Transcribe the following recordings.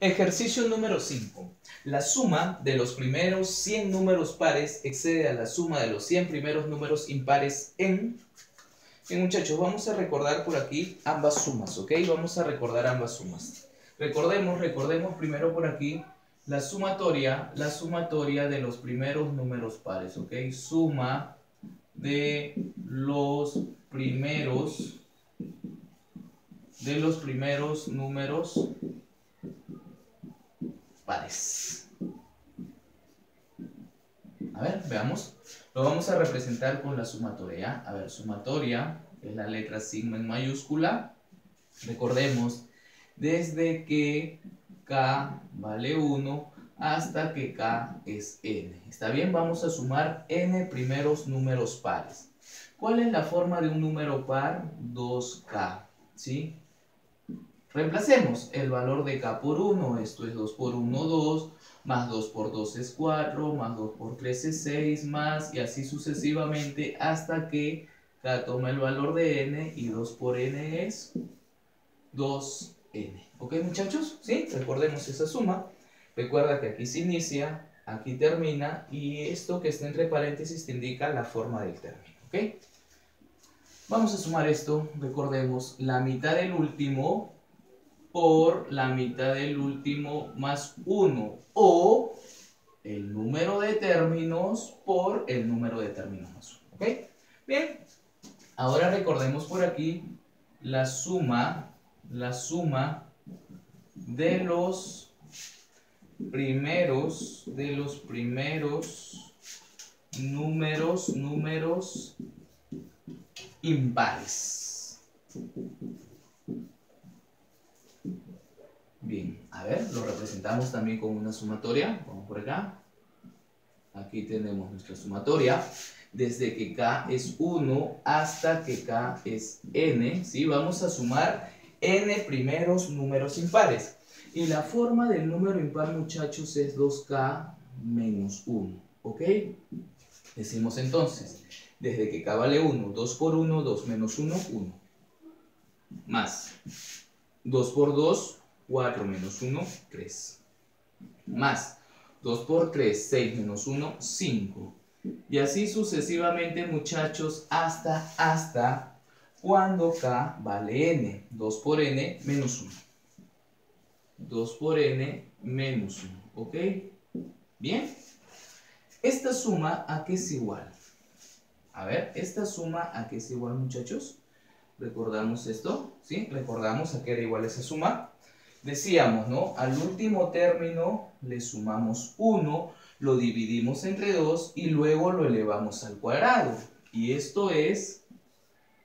Ejercicio número 5. La suma de los primeros 100 números pares excede a la suma de los 100 primeros números impares en... Bien, muchachos, vamos a recordar por aquí ambas sumas, ¿ok? Vamos a recordar ambas sumas. Recordemos primero por aquí la sumatoria de los primeros números pares, ¿ok? Suma de los primeros números pares. A ver, veamos. Lo vamos a representar con la sumatoria. A ver, sumatoria, que es la letra sigma en mayúscula. Recordemos, desde que K vale 1 hasta que K es N. ¿Está bien? Vamos a sumar N primeros números pares. ¿Cuál es la forma de un número par? 2K, ¿sí? Reemplacemos el valor de K por 1, esto es 2 por 1, 2, más 2 por 2 es 4, más 2 por 3 es 6, más y así sucesivamente hasta que K toma el valor de N y 2 por N es 2N. ¿Ok, muchachos? ¿Sí? Recordemos esa suma. Recuerda que aquí se inicia, aquí termina y esto que está entre paréntesis te indica la forma del término. ¿Ok? Vamos a sumar esto. Recordemos la mitad del último por la mitad del último más 1 o el número de términos por el número de términos más 1. ¿Ok? Bien, ahora recordemos por aquí la suma de los primeros números impares. Bien, a ver, lo representamos también con una sumatoria. Vamos por acá. Aquí tenemos nuestra sumatoria. Desde que K es 1 hasta que K es N, ¿sí? Vamos a sumar N primeros números impares. Y la forma del número impar, muchachos, es 2K menos 1, ¿ok? Decimos entonces, desde que K vale 1, 2 por 1, 2 menos 1, 1. Más 2 por 2, 4 menos 1, 3. Más 2 por 3, 6 menos 1, 5. Y así sucesivamente, muchachos, hasta cuando K vale N. 2 por N menos 1. 2 por N menos 1. ¿Ok? Bien. ¿Esta suma a qué es igual? A ver, ¿esta suma a qué es igual, muchachos? ¿Recordamos esto? ¿Sí? ¿Recordamos a qué era igual esa suma? Decíamos, ¿no? Al último término le sumamos 1, lo dividimos entre 2 y luego lo elevamos al cuadrado. Y esto es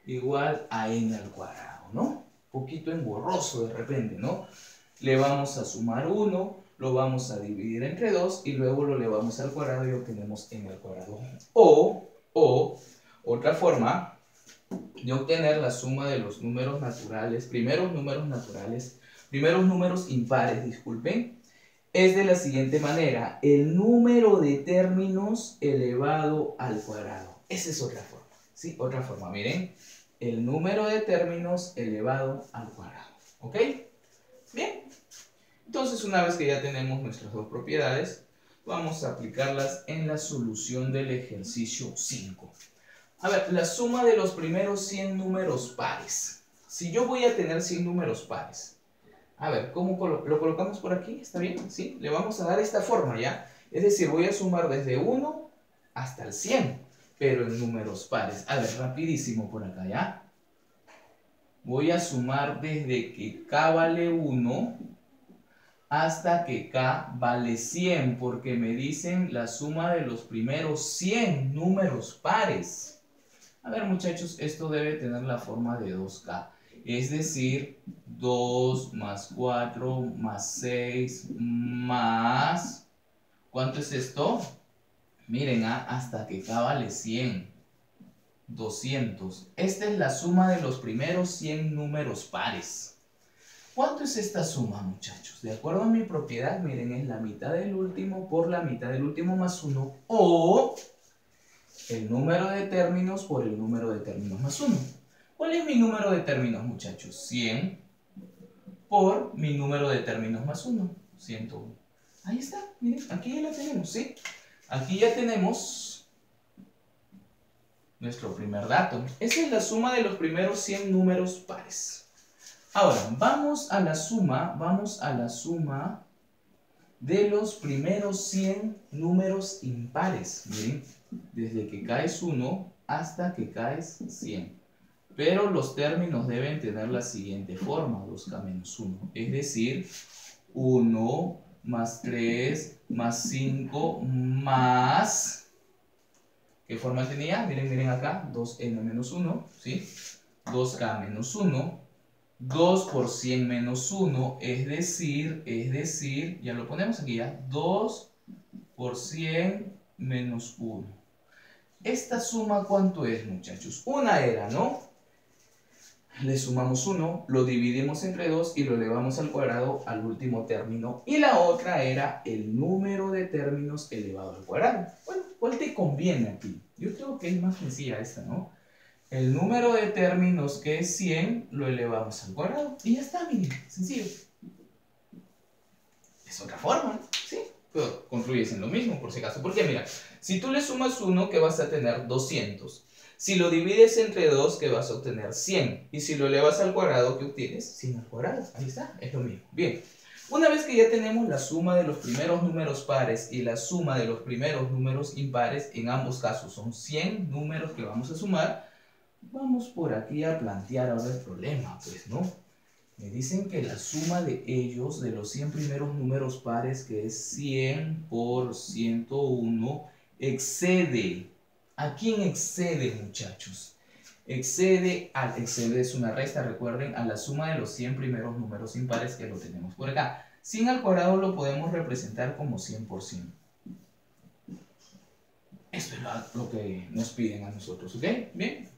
igual a n al cuadrado, ¿no? Un poquito engorroso de repente, ¿no? Le vamos a sumar 1, lo vamos a dividir entre 2 y luego lo elevamos al cuadrado y obtenemos n al cuadrado. O otra forma de obtener la suma de los números naturales, primeros números impares, disculpen, es de la siguiente manera: el número de términos elevado al cuadrado. Esa es otra forma, ¿sí? Otra forma, miren, el número de términos elevado al cuadrado, ¿ok? Bien, entonces una vez que ya tenemos nuestras dos propiedades, vamos a aplicarlas en la solución del ejercicio 5. A ver, la suma de los primeros 100 números pares. Si yo voy a tener 100 números pares, a ver, ¿cómo lo colocamos por aquí? ¿Está bien? ¿Sí? Le vamos a dar esta forma, ¿ya? Es decir, voy a sumar desde 1 hasta el 100, pero en números pares. A ver, rapidísimo por acá, ¿ya? Voy a sumar desde que K vale 1 hasta que K vale 100, porque me dicen la suma de los primeros 100 números pares. A ver, muchachos, esto debe tener la forma de 2K. Es decir, 2 más 4 más 6 más... ¿Cuánto es esto? Miren, hasta que K vale 100. 200. Esta es la suma de los primeros 100 números pares. ¿Cuánto es esta suma, muchachos? De acuerdo a mi propiedad, miren, es la mitad del último por la mitad del último más 1 o el número de términos por el número de términos más 1. ¿Cuál es mi número de términos, muchachos? 100 por mi número de términos más 1, 101. Ahí está, miren, aquí ya la tenemos, ¿sí? Aquí ya tenemos nuestro primer dato. Esa es la suma de los primeros 100 números pares. Ahora, vamos a la suma de los primeros 100 números impares. Miren, desde que caes 1 hasta que caes 100. Pero los términos deben tener la siguiente forma, 2k menos 1. Es decir, 1 más 3 más 5 más... ¿Qué forma tenía? Miren acá, 2n menos 1, ¿sí? 2k menos 1, 2 por 100 menos 1, es decir, ya lo ponemos aquí ya, 2 por 100 menos 1. ¿Esta suma cuánto es, muchachos? Una era, ¿no? Le sumamos 1, lo dividimos entre 2 y lo elevamos al cuadrado al último término. Y la otra era el número de términos elevado al cuadrado. Bueno, ¿cuál te conviene aquí? Yo creo que es más sencilla esta, ¿no? El número de términos, que es 100, lo elevamos al cuadrado. Y ya está, miren, sencillo. Es otra forma, ¿sí? Pero concluyes en lo mismo, por si acaso. Porque mira, si tú le sumas 1, que vas a tener 200. Si lo divides entre 2, que vas a obtener 100. Y si lo elevas al cuadrado, ¿qué obtienes? 100 al cuadrado. Ahí está, es lo mismo. Bien. Una vez que ya tenemos la suma de los primeros números pares y la suma de los primeros números impares, en ambos casos son 100 números que vamos a sumar, vamos por aquí a plantear ahora el problema, pues, ¿no? Me dicen que la suma de ellos, de los 100 primeros números pares, que es 100 por 101, excede. ¿A quién excede, muchachos? Excede es una resta, recuerden, a la suma de los 100 primeros números impares, que lo tenemos por acá. 100 al cuadrado lo podemos representar como 100 por 100. Esto es lo que nos piden a nosotros, ¿ok? Bien.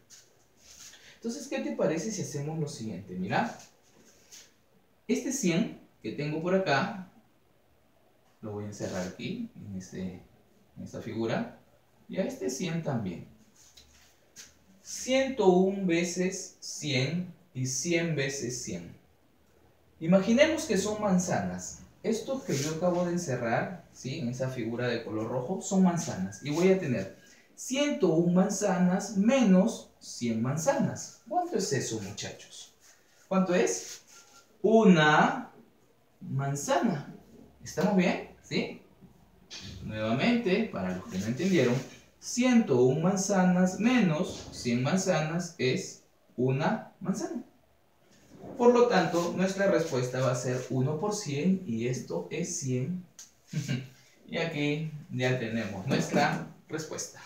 Entonces, ¿qué te parece si hacemos lo siguiente? Mira, este 100 que tengo por acá, lo voy a encerrar aquí, en esta figura, y a este 100 también. 101 veces 100 y 100 veces 100. Imaginemos que son manzanas. Esto que yo acabo de encerrar, ¿sí? En esa figura de color rojo, son manzanas. Y voy a tener 101 manzanas menos 100 manzanas. ¿Cuánto es eso, muchachos? ¿Cuánto es? Una manzana. ¿Estamos bien? ¿Sí? Nuevamente, para los que no entendieron, 101 manzanas menos 100 manzanas es una manzana. Por lo tanto, nuestra respuesta va a ser 1 por 100 y esto es 100. Y aquí ya tenemos nuestra respuesta.